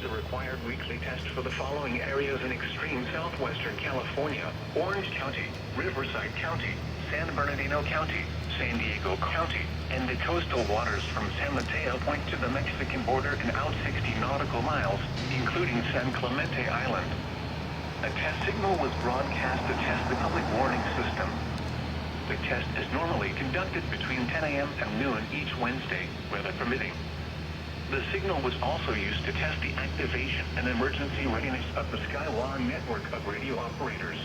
the required weekly test for the following areas in extreme southwestern California: Orange County, Riverside County, San Bernardino County, San Diego County, and the coastal waters from San Mateo Point to the Mexican border and out 60 nautical miles, including San Clemente Island. A test signal was broadcast to test the public warning system. The test is normally conducted between 10 a.m. and noon each Wednesday, weather permitting. The signal was also used to test the activation and emergency readiness of the Skywire network of radio operators.